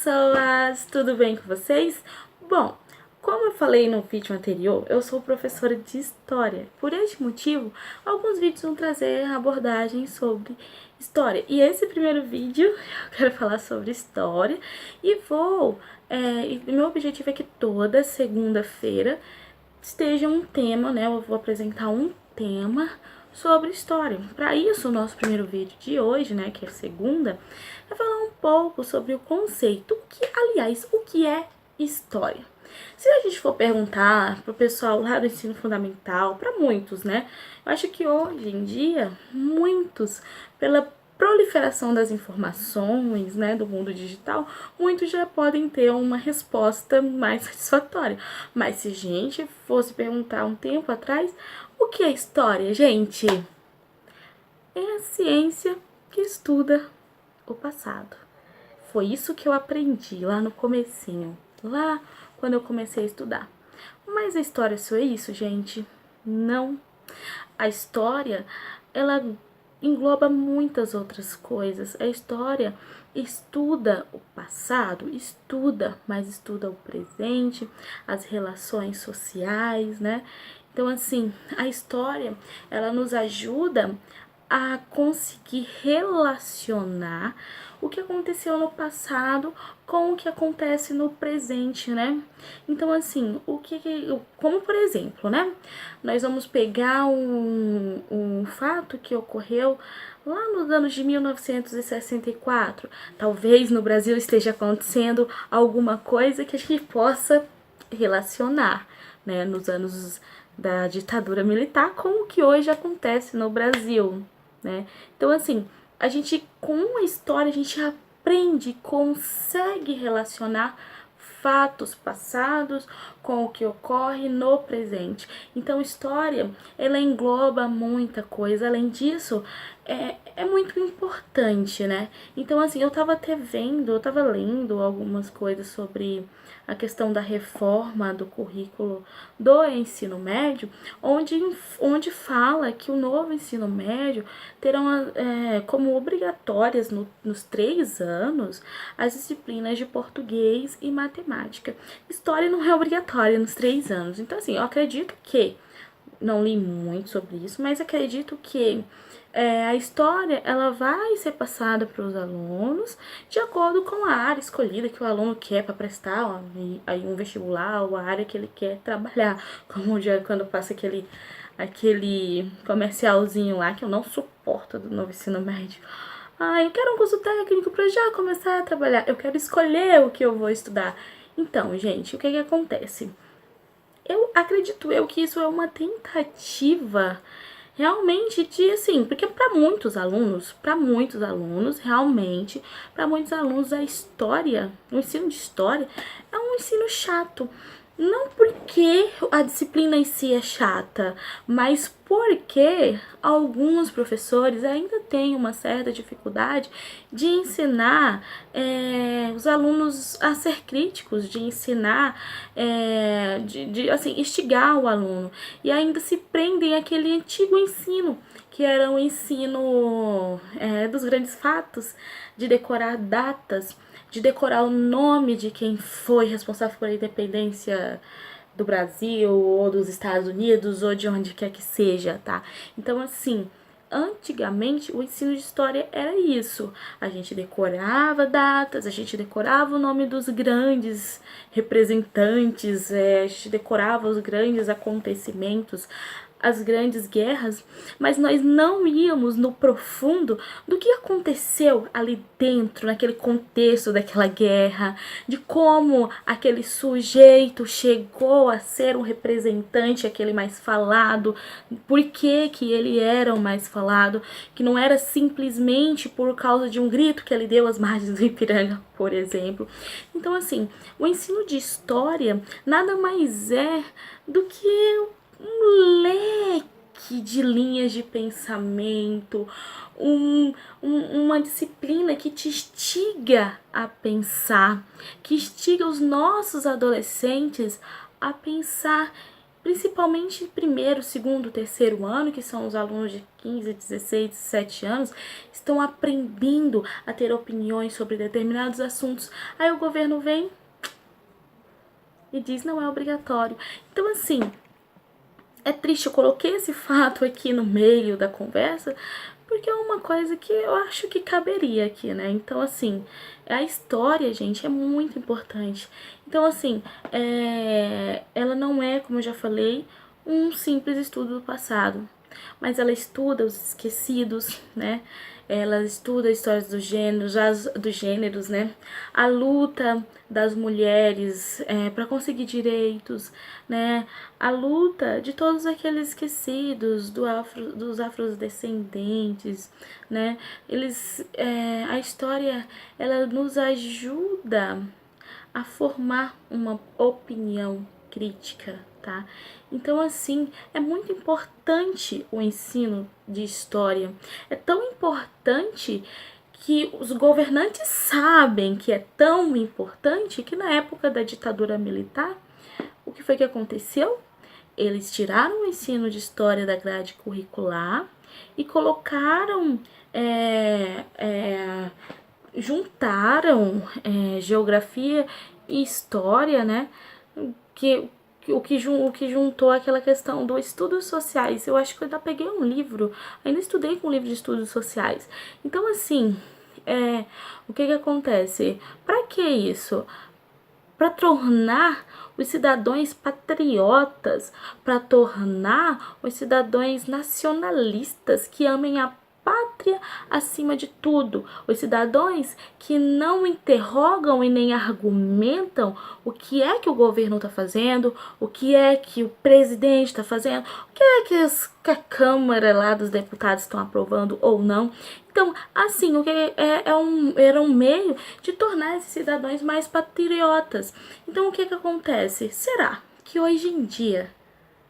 pessoas! Tudo bem com vocês? Bom, como eu falei no vídeo anterior, eu sou professora de História. Por este motivo, alguns vídeos vão trazer abordagens sobre História. E esse primeiro vídeo, eu quero falar sobre História e meu objetivo é que toda segunda-feira esteja um tema, né? Eu vou apresentar um tema sobre história. Para isso, o nosso primeiro vídeo de hoje, né, que é segunda, é falar um pouco sobre o conceito, o que é história. Se a gente for perguntar pro pessoal lá do ensino fundamental, para muitos, né, eu acho que hoje em dia, muitos, pela proliferação das informações, né, do mundo digital, muitos já podem ter uma resposta mais satisfatória. Mas se a gente fosse perguntar um tempo atrás, o que é história, gente? É a ciência que estuda o passado. Foi isso que eu aprendi lá no comecinho, lá quando eu comecei a estudar. Mas a história só é isso, gente? Não. A história, ela engloba muitas outras coisas. A história estuda o passado, mas estuda o presente, as relações sociais, né? Então, assim, a história, ela nos ajuda a conseguir relacionar o que aconteceu no passado com o que acontece no presente, né? Então, assim, como por exemplo, né? Nós vamos pegar um fato que ocorreu lá nos anos de 1964. Talvez no Brasil esteja acontecendo alguma coisa que a gente possa relacionar, né? Nos anos da ditadura militar com o que hoje acontece no Brasil, né? Então, assim, a gente, com a história, a gente aprende, consegue relacionar fatos passados com o que ocorre no presente. Então, história, ela engloba muita coisa. Além disso, é muito importante, né? Então, assim, eu tava lendo algumas coisas sobre a questão da reforma do currículo do ensino médio, onde fala que o novo ensino médio terão como obrigatórias nos 3 anos as disciplinas de português e matemática. História não é obrigatória nos 3 anos. Então, assim, eu acredito que, não li muito sobre isso, mas acredito que a história, ela vai ser passada para os alunos de acordo com a área escolhida que o aluno quer para prestar aí um vestibular ou a área que ele quer trabalhar. Como quando passa aquele comercialzinho lá que eu não suporto do novo ensino médio. Eu quero um curso técnico para já começar a trabalhar. Eu quero escolher o que eu vou estudar. Então, gente, o que acontece? Eu acredito que isso é uma tentativa realmente de, assim, porque para muitos alunos, realmente, para muitos alunos a história, o ensino de história é um ensino chato. Não porque a disciplina em si é chata, mas porque alguns professores ainda têm uma certa dificuldade de ensinar os alunos a ser críticos, de ensinar, assim, instigar o aluno. E ainda se prendem àquele antigo ensino, que era o ensino dos grandes fatos, de decorar datas, de decorar o nome de quem foi responsável pela independência do Brasil, ou dos Estados Unidos, ou de onde quer que seja, tá? Então, assim, antigamente o ensino de história era isso. A gente decorava datas, a gente decorava o nome dos grandes representantes, a gente decorava os grandes acontecimentos, as grandes guerras, mas nós não íamos no profundo do que aconteceu ali dentro, naquele contexto daquela guerra, de como aquele sujeito chegou a ser um representante, aquele mais falado, por que ele era o mais falado, que não era simplesmente por causa de um grito que ele deu às margens do Ipiranga, por exemplo. Então, assim, o ensino de história nada mais é do que um leque de linhas de pensamento, uma disciplina que te instiga a pensar, que instiga os nossos adolescentes a pensar principalmente primeiro, segundo, terceiro ano, que são os alunos de 15, 16, 17 anos, estão aprendendo a ter opiniões sobre determinados assuntos. Aí o governo vem e diz não é obrigatório. Então, assim, é triste, eu coloquei esse fato aqui no meio da conversa, porque é uma coisa que eu acho que caberia aqui, né? Então, assim, a história, gente, é muito importante. Então, assim, ela não é, como eu já falei, um simples estudo do passado, mas ela estuda os esquecidos, né? Ela estuda histórias dos gêneros, né? A luta das mulheres para conseguir direitos, né? A luta de todos aqueles esquecidos, dos afrodescendentes, né? A história, ela nos ajuda a formar uma opinião crítica, tá? Então, assim, é muito importante o ensino de história. É tão importante que os governantes sabem que é tão importante que na época da ditadura militar, o que foi que aconteceu? Eles tiraram o ensino de história da grade curricular e colocaram juntaram geografia e história, né? Que, o que juntou aquela questão dos estudos sociais. Eu acho que eu ainda peguei um livro, ainda estudei com um livro de estudos sociais. Então, assim, o que acontece? Para que isso? Para tornar os cidadãos patriotas, para tornar os cidadãos nacionalistas que amem a pátria acima de tudo, os cidadãos que não interrogam e nem argumentam o que é que o governo está fazendo, o que é que o presidente está fazendo, o que é que a Câmara lá dos Deputados estão aprovando ou não. Então, assim, o que era um meio de tornar esses cidadãos mais patriotas. Então, o que acontece? Será que hoje em dia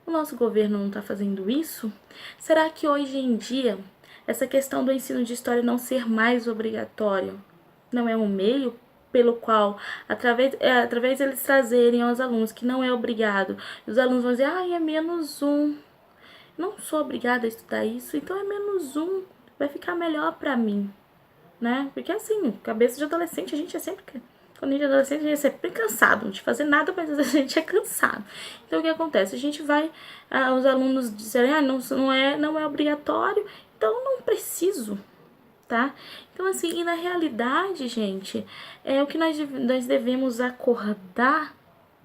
o nosso governo não está fazendo isso? Será que hoje em dia essa questão do ensino de história não ser mais obrigatório não é um meio pelo qual, através deles trazerem aos alunos que não é obrigado, os alunos vão dizer, é -1, não sou obrigada a estudar isso, então é -1, vai ficar melhor pra mim, né? Porque assim, cabeça de adolescente, a gente é sempre... Quando a gente é adolescente, a gente é sempre cansado de fazer nada, mas a gente é cansado. Então, o que acontece? A gente vai, os alunos dizerem, não é obrigatório, então não preciso, tá? Então, assim, e na realidade, gente, o que nós devemos acordar,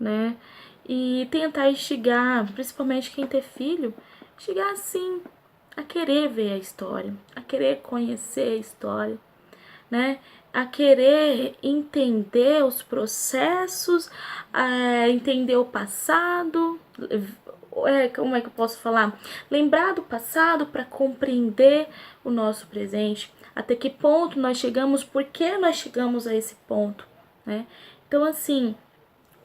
né? E tentar instigar, principalmente quem tem filho, instigar, assim, a querer ver a história, a querer conhecer a história, né? A querer entender os processos, entender o passado, como é que eu posso falar? Lembrar do passado para compreender o nosso presente, até que ponto nós chegamos, por que nós chegamos a esse ponto, né? Então, assim,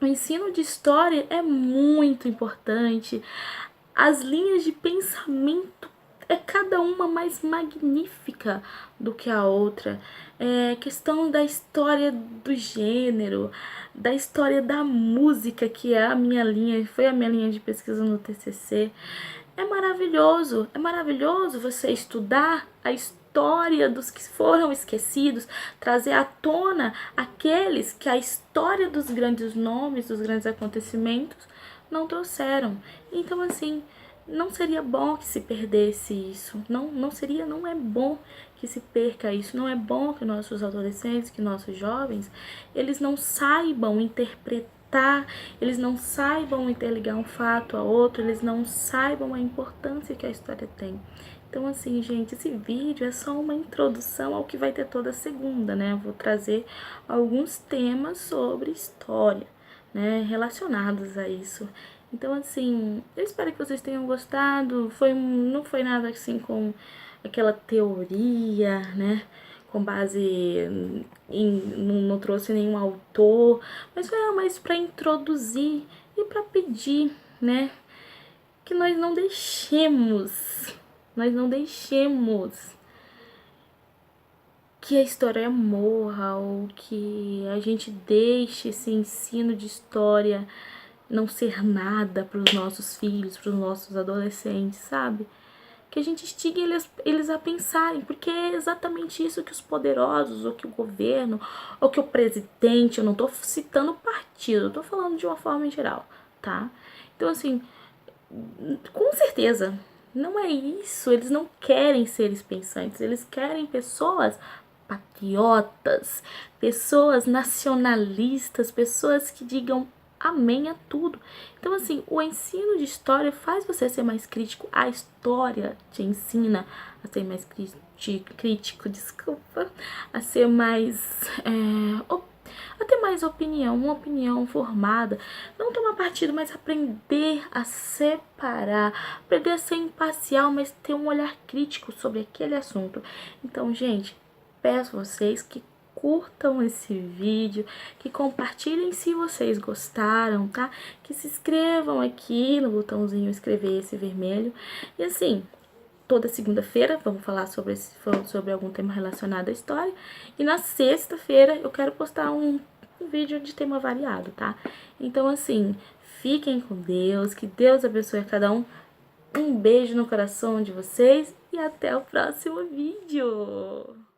o ensino de história é muito importante. As linhas de pensamento cada uma mais magnífica do que a outra. Questão da história do gênero, da história da música, que foi a minha linha de pesquisa no TCC. É maravilhoso você estudar a história dos que foram esquecidos, trazer à tona aqueles que a história dos grandes nomes, dos grandes acontecimentos não trouxeram. Então, assim, não seria bom que se perdesse isso, não é bom que se perca isso, não é bom que nossos adolescentes, que nossos jovens, eles não saibam interpretar, eles não saibam interligar um fato a outro, eles não saibam a importância que a história tem. Então, assim, gente, esse vídeo é só uma introdução ao que vai ter toda segunda, né? Eu vou trazer alguns temas sobre história, né, relacionados a isso. Então, assim, eu espero que vocês tenham gostado. Não foi nada assim com aquela teoria, né? Com base não trouxe nenhum autor, mas foi mais para introduzir e para pedir, né? Que nós não deixemos que a história morra ou que a gente deixe esse ensino de história não ser nada para os nossos filhos, para os nossos adolescentes, sabe? Que a gente instigue eles a pensarem, porque é exatamente isso que os poderosos, ou que o governo, ou que o presidente, eu não tô citando o partido, eu tô falando de uma forma em geral, tá? Então, assim, com certeza, não é isso, eles não querem seres pensantes, eles querem pessoas patriotas, pessoas nacionalistas, pessoas que digam amém a tudo. Então, assim, o ensino de história faz você ser mais crítico. A história te ensina a ser mais crítico, desculpa, a ser mais, a ter mais opinião, uma opinião formada. Não tomar partido, mas aprender a separar, aprender a ser imparcial, mas ter um olhar crítico sobre aquele assunto. Então, gente, peço a vocês que curtam esse vídeo, que compartilhem se vocês gostaram, tá? Que se inscrevam aqui no botãozinho inscrever esse vermelho. E assim, toda segunda-feira vamos falar sobre algum tema relacionado à história. E na sexta-feira eu quero postar um vídeo de tema variado, tá? Então assim, fiquem com Deus, que Deus abençoe a cada um. Um beijo no coração de vocês e até o próximo vídeo!